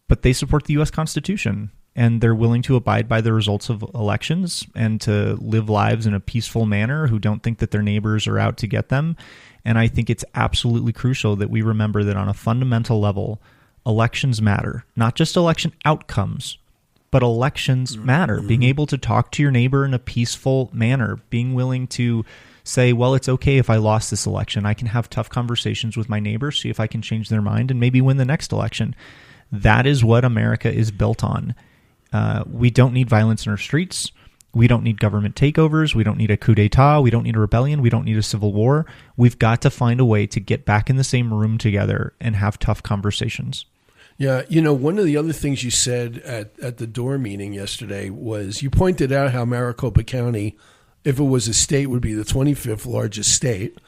but they support the U.S. Constitution, and they're willing to abide by the results of elections and to live lives in a peaceful manner, who don't think that their neighbors are out to get them. And I think it's absolutely crucial that we remember that on a fundamental level, elections matter. Not just election outcomes, but elections matter. Being able to talk to your neighbor in a peaceful manner, being willing to say, well, it's okay if I lost this election. I can have tough conversations with my neighbors, see if I can change their mind, and maybe win the next election. That is what America is built on. We don't need violence in our streets. We don't need government takeovers. We don't need a coup d'etat. We don't need a rebellion. We don't need a civil war. We've got to find a way to get back in the same room together and have tough conversations. Yeah, you know, one of the other things you said at the door meeting yesterday was you pointed out how Maricopa County, if it was a state, would be the 25th largest state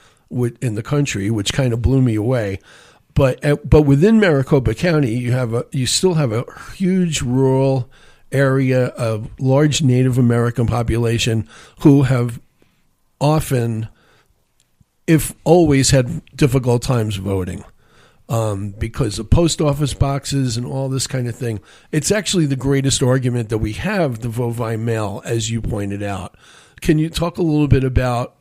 in the country, which kind of blew me away. But within Maricopa County, you still have a huge rural area of large Native American population who have often, if always, had difficult times voting because of post office boxes and all this kind of thing. It's actually the greatest argument that we have, the vote by mail, as you pointed out. Can you talk a little bit about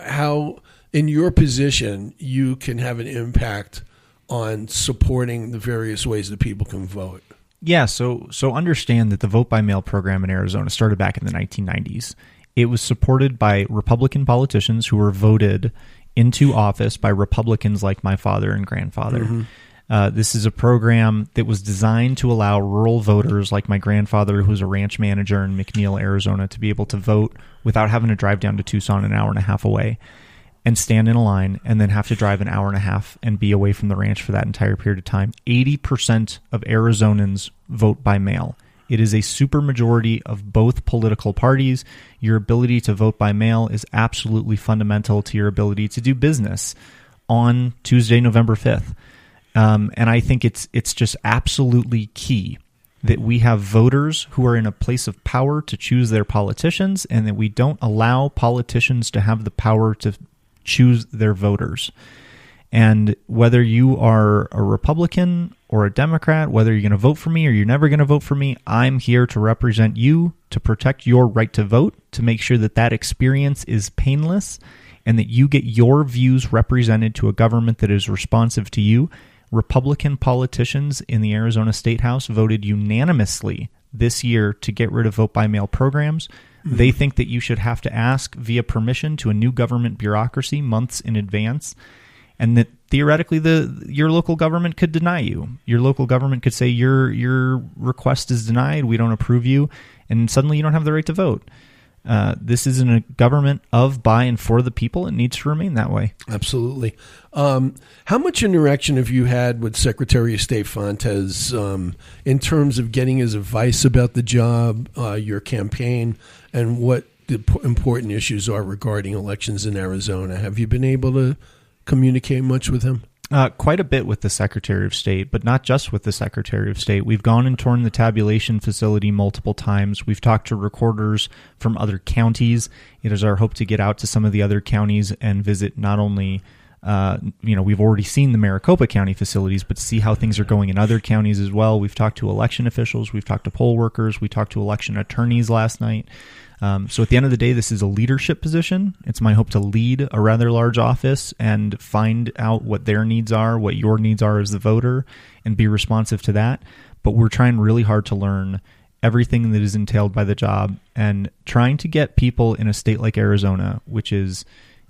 how, in your position, you can have an impact on supporting the various ways that people can vote? Yeah, so understand that the vote-by-mail program in Arizona started back in the 1990s. It was supported by Republican politicians who were voted into office by Republicans like my father and grandfather. This is a program that was designed to allow rural voters like my grandfather, who's a ranch manager in McNeil, Arizona, to be able to vote without having to drive down to Tucson an hour and a half away and stand in a line and then have to drive an hour and a half and be away from the ranch for that entire period of time. 80% of Arizonans vote by mail. It is a supermajority of both political parties. Your ability to vote by mail is absolutely fundamental to your ability to do business on Tuesday, November 5th. And I think it's just absolutely key that we have voters who are in a place of power to choose their politicians, and that we don't allow politicians to have the power to choose their voters. And whether you are a Republican or a Democrat, whether you're going to vote for me or you're never going to vote for me, I'm here to represent you, to protect your right to vote, to make sure that that experience is painless, and that you get your views represented to a government that is responsive to you. Republican politicians in the Arizona State House voted unanimously this year to get rid of vote-by-mail programs. They think that you should have to ask via permission to a new government bureaucracy months in advance, and that theoretically your local government could deny you. Your local government could say your request is denied, we don't approve you, and suddenly you don't have the right to vote. This isn't a government of, by, and for the people. It needs to remain that way. Absolutely. How much interaction have you had with Secretary of State Fontes in terms of getting his advice about the job, your campaign, and what the important issues are regarding elections in Arizona? Have you been able to communicate much with him? Quite a bit with the Secretary of State, but not just with the Secretary of State. We've gone and toured the tabulation facility multiple times. We've talked to recorders from other counties. It is our hope to get out to some of the other counties and visit not only We've already seen the Maricopa County facilities, but see how things are going in other counties as well. We've talked to election officials. We've talked to poll workers. We talked to election attorneys last night. So at the end of the day, this is a leadership position. It's my hope to lead a rather large office and find out what their needs are, what your needs are as the voter, and be responsive to that. But we're trying really hard to learn everything that is entailed by the job and trying to get people in a state like Arizona, which is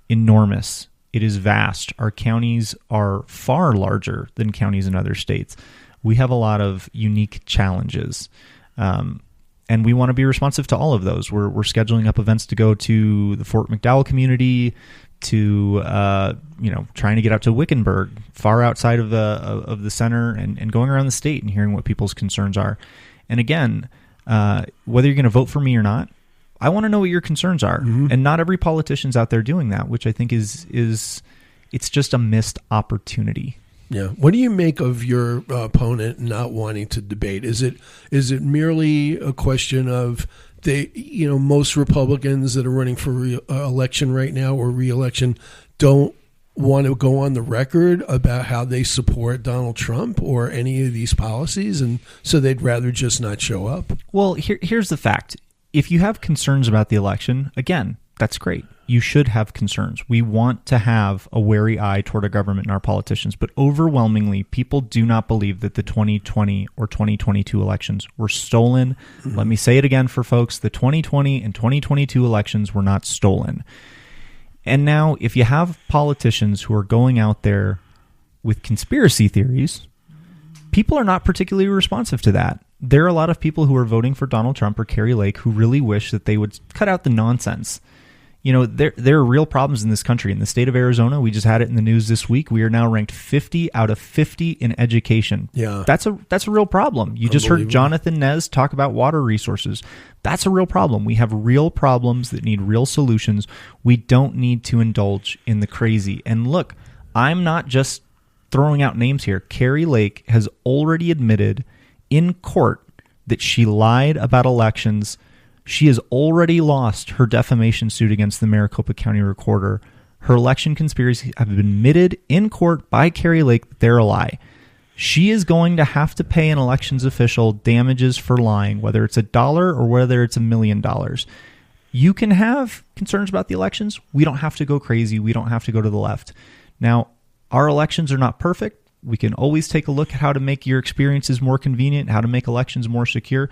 enormous. It is vast. Our counties are far larger than counties in other states. We have a lot of unique challenges. And we want to be responsive to all of those. We're scheduling up events to go to the Fort McDowell community, to trying to get out to Wickenburg, far outside of the center, and going around the state and hearing what people's concerns are. And again, whether you're going to vote for me or not, I want to know what your concerns are. Mm-hmm. And not every politician's out there doing that, which I think is it's just a missed opportunity. Yeah. What do you make of your opponent not wanting to debate? Is it merely a question of most Republicans that are running for election right now or re-election don't want to go on the record about how they support Donald Trump or any of these policies, and so they'd rather just not show up? Well, here's the fact. If you have concerns about the election, again, that's great. You should have concerns. We want to have a wary eye toward our government and our politicians, but overwhelmingly, people do not believe that the 2020 or 2022 elections were stolen. Mm-hmm. Let me say it again for folks. The 2020 and 2022 elections were not stolen. And now, if you have politicians who are going out there with conspiracy theories, people are not particularly responsive to that. There are a lot of people who are voting for Donald Trump or Kari Lake who really wish that they would cut out the nonsense. There are real problems in this country. In the state of Arizona, we just had it in the news this week. We are now ranked 50 out of 50 in education. Yeah, that's a real problem. You just heard Jonathan Nez talk about water resources. That's a real problem. We have real problems that need real solutions. We don't need to indulge in the crazy. And look, I'm not just throwing out names here. Kari Lake has already admitted in court that she lied about elections. She has already lost her defamation suit against the Maricopa County recorder. Her election conspiracies have been admitted in court by Kari Lake that they're a lie. She is going to have to pay an elections official damages for lying, whether it's $1 or whether it's $1 million. You can have concerns about the elections. We don't have to go crazy. We don't have to go to the left. Now, our elections are not perfect. We can always take a look at how to make your experiences more convenient, how to make elections more secure.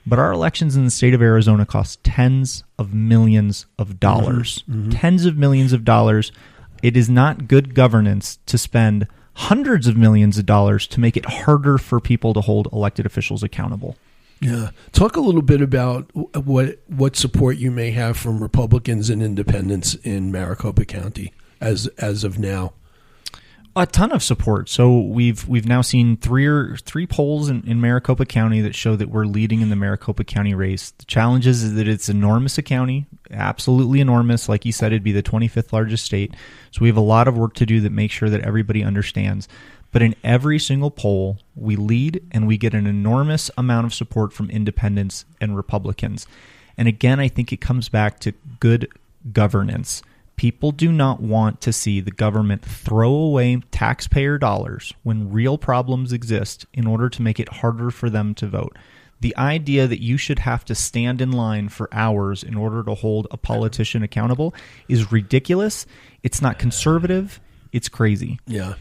But our elections in the state of Arizona cost tens of millions of dollars. Mm-hmm. Tens of millions of dollars. It is not good governance to spend hundreds of millions of dollars to make it harder for people to hold elected officials accountable. Yeah. Talk a little bit about what support you may have from Republicans and independents in Maricopa County as of now. A ton of support. So we've now seen three polls in Maricopa County that show that we're leading in the Maricopa County race. The challenge is that it's enormous a county, absolutely enormous. Like you said, it'd be the 25th largest state. So we have a lot of work to do that makes sure that everybody understands. But in every single poll, we lead and we get an enormous amount of support from independents and Republicans. And again, I think it comes back to good governance. People do not want to see the government throw away taxpayer dollars when real problems exist in order to make it harder for them to vote. The idea that you should have to stand in line for hours in order to hold a politician accountable is ridiculous. It's not conservative. It's crazy. Yeah.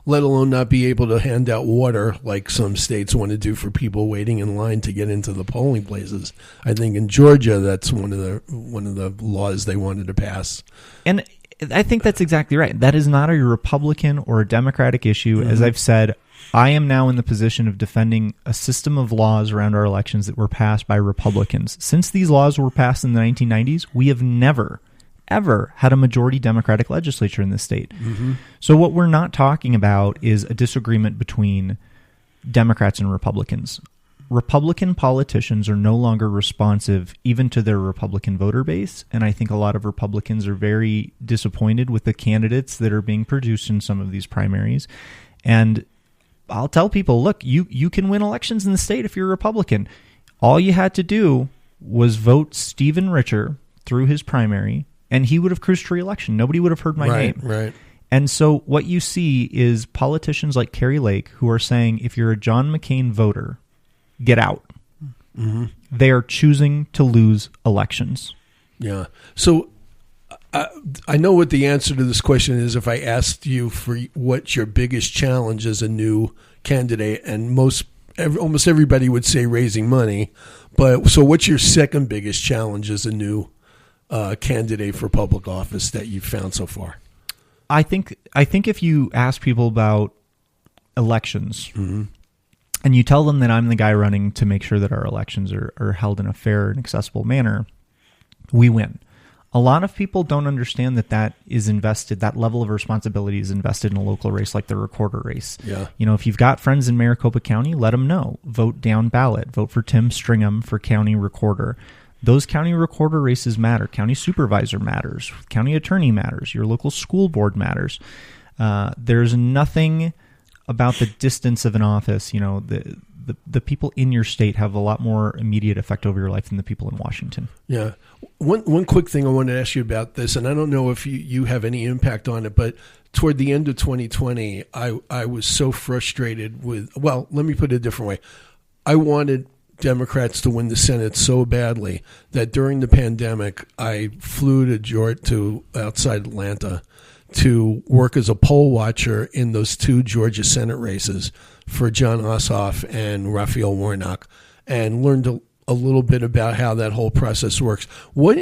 Let alone not be able to hand out water like some states want to do for people waiting in line to get into the polling places. I think in Georgia, that's one of the laws they wanted to pass. And I think that's exactly right. That is not a Republican or a Democratic issue. Mm-hmm. As I've said, I am now in the position of defending a system of laws around our elections that were passed by Republicans. Since these laws were passed in the 1990s, we have never ever had a majority Democratic legislature in this state. Mm-hmm. So what we're not talking about is a disagreement between Democrats and Republicans. Republican politicians are no longer responsive even to their Republican voter base, and I think a lot of Republicans are very disappointed with the candidates that are being produced in some of these primaries. And I'll tell people, look, you can win elections in the state if you're a Republican. All you had to do was vote Stephen Richer through his primary, and he would have cruised to re-election. Nobody would have heard my name. Right. And so what you see is politicians like Kerry Lake who are saying, if you're a John McCain voter, get out. Mm-hmm. They are choosing to lose elections. Yeah. So I know what the answer to this question is if I asked you for what's your biggest challenge as a new candidate, and almost everybody would say raising money. But so what's your second biggest challenge as a new candidate for public office that you've found so far? I think if you ask people about elections, mm-hmm. and you tell them that I'm the guy running to make sure that our elections are held in a fair and accessible manner, we win. A lot of people don't understand that is invested, that level of responsibility is invested in a local race like the recorder race. Yeah. If you've got friends in Maricopa County, let them know. Vote down ballot. Vote for Tim Stringham for county recorder. Those county recorder races matter. County supervisor matters. County attorney matters. Your local school board matters. There's nothing about the distance of an office. The people in your state have a lot more immediate effect over your life than the people in Washington. Yeah. One quick thing I wanted to ask you about this, and I don't know if you have any impact on it, but toward the end of 2020, I was so frustrated with, well, let me put it a different way. I wanted Democrats to win the Senate so badly that during the pandemic, I flew to outside Atlanta to work as a poll watcher in those two Georgia Senate races for John Ossoff and Raphael Warnock, and learned a little bit about how that whole process works. What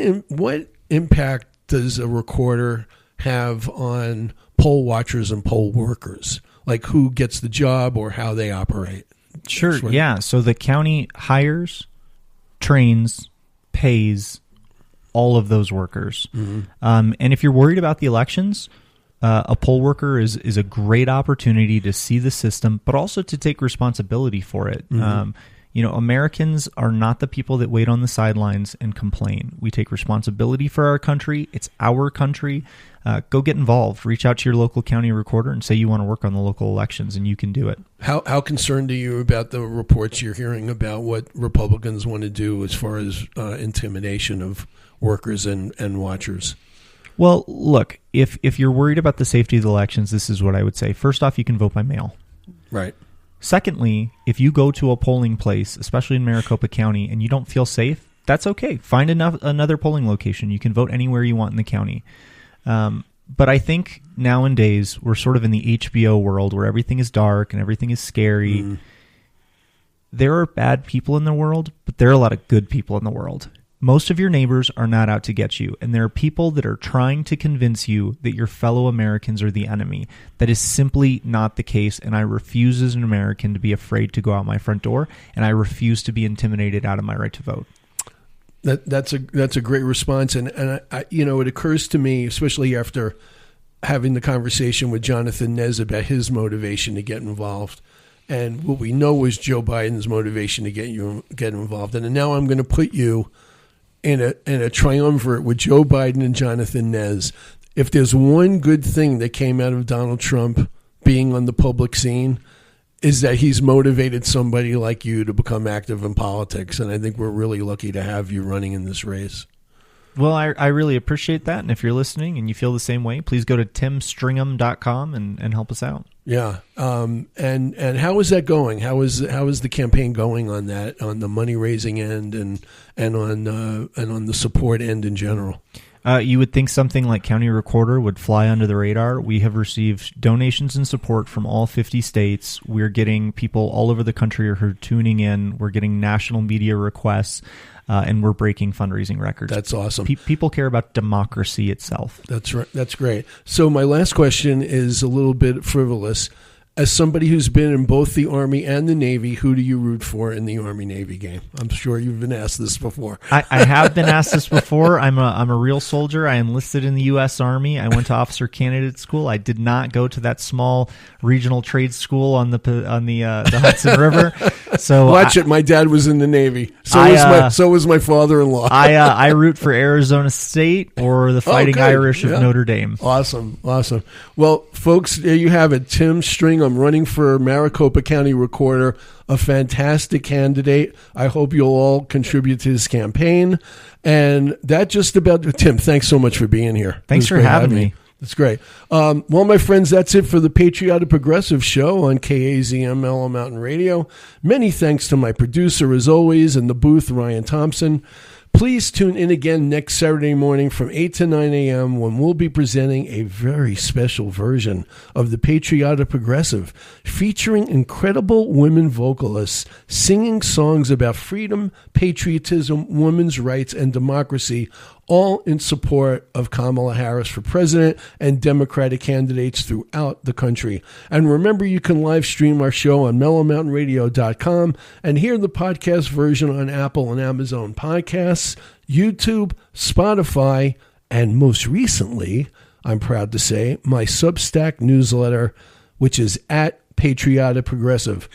impact does a recorder have on poll watchers and poll workers? Like who gets the job or how they operate? Sure, yeah. So the county hires, trains, pays all of those workers. Mm-hmm. And if you're worried about the elections, a poll worker is a great opportunity to see the system, but also to take responsibility for it. Mm-hmm. Americans are not the people that wait on the sidelines and complain. We take responsibility for our country. It's our country. Go get involved. Reach out to your local county recorder and say you want to work on the local elections, and you can do it. How concerned are you about the reports you're hearing about what Republicans want to do as far as intimidation of workers and watchers? Well, look, if you're worried about the safety of the elections, this is what I would say. First off, you can vote by mail. Right. Secondly, if you go to a polling place, especially in Maricopa County, and you don't feel safe, that's okay. Find another polling location. You can vote anywhere you want in the county. But I think nowadays we're sort of in the HBO world where everything is dark and everything is scary. Mm. There are bad people in the world, but there are a lot of good people in the world. Most of your neighbors are not out to get you, and there are people that are trying to convince you that your fellow Americans are the enemy. That is simply not the case, and I refuse as an American to be afraid to go out my front door, and I refuse to be intimidated out of my right to vote. That's a great response, and I it occurs to me, especially after having the conversation with Jonathan Nez about his motivation to get involved, and what we know was Joe Biden's motivation to get involved, and now I'm going to put you in a triumvirate with Joe Biden and Jonathan Nez. If there's one good thing that came out of Donald Trump being on the public scene, is that he's motivated somebody like you to become active in politics. And I think we're really lucky to have you running in this race. Well, I really appreciate that. And if you're listening and you feel the same way, please go to timstringham.com and help us out. Yeah. And how is that going? How is the campaign going on that, on the money raising end and on the support end in general? You would think something like County Recorder would fly under the radar. We have received donations and support from all 50 states. We're getting people all over the country who are tuning in. We're getting national media requests, and we're breaking fundraising records. That's awesome. People care about democracy itself. That's right. That's great. So my last question is a little bit frivolous. As somebody who's been in both the Army and the Navy, who do you root for in the Army-Navy game? I'm sure you've been asked this before. I have been asked this before. I'm a real soldier. I enlisted in the U.S. Army. I went to officer candidate school. I did not go to that small regional trade school on the Hudson River. So watch it. My dad was in the Navy. So was my father-in-law. I root for Arizona State or the Fighting Irish of Notre Dame. Awesome. Well, folks, there you have it. Tim Stringham. I'm running for Maricopa County Recorder, a fantastic candidate. I hope you'll all contribute to his campaign. And that just about, Tim, thanks so much for being here. Thanks for having me. That's great. Well, my friends, that's it for the Patriotic Progressive show on KAZM Mellow Mountain Radio. Many thanks to my producer, as always, in the booth, Ryan Thompson. Please tune in again next Saturday morning from 8 to 9 a.m. when we'll be presenting a very special version of the Patriotic Progressive, featuring incredible women vocalists singing songs about freedom, patriotism, women's rights, and democracy, all in support of Kamala Harris for president and Democratic candidates throughout the country. And remember, you can live stream our show on mellowmountainradio.com and hear the podcast version on Apple and Amazon Podcasts, YouTube, Spotify, and most recently, I'm proud to say, my Substack newsletter, which is at Patriotic Progressive.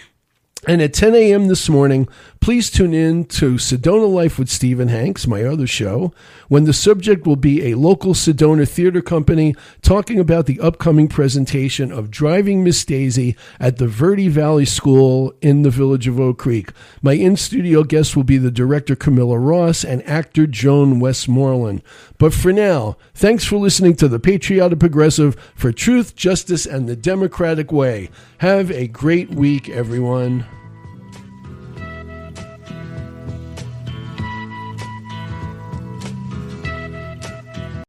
And at 10 a.m. this morning, please tune in to Sedona Life with Stephen Hanks, my other show, when the subject will be a local Sedona theater company talking about the upcoming presentation of Driving Miss Daisy at the Verde Valley School in the village of Oak Creek. My in-studio guest will be the director Camilla Ross and actor Joan Westmoreland. But for now, thanks for listening to the Patriotic Progressive for truth, justice, and the democratic way. Have a great week, everyone.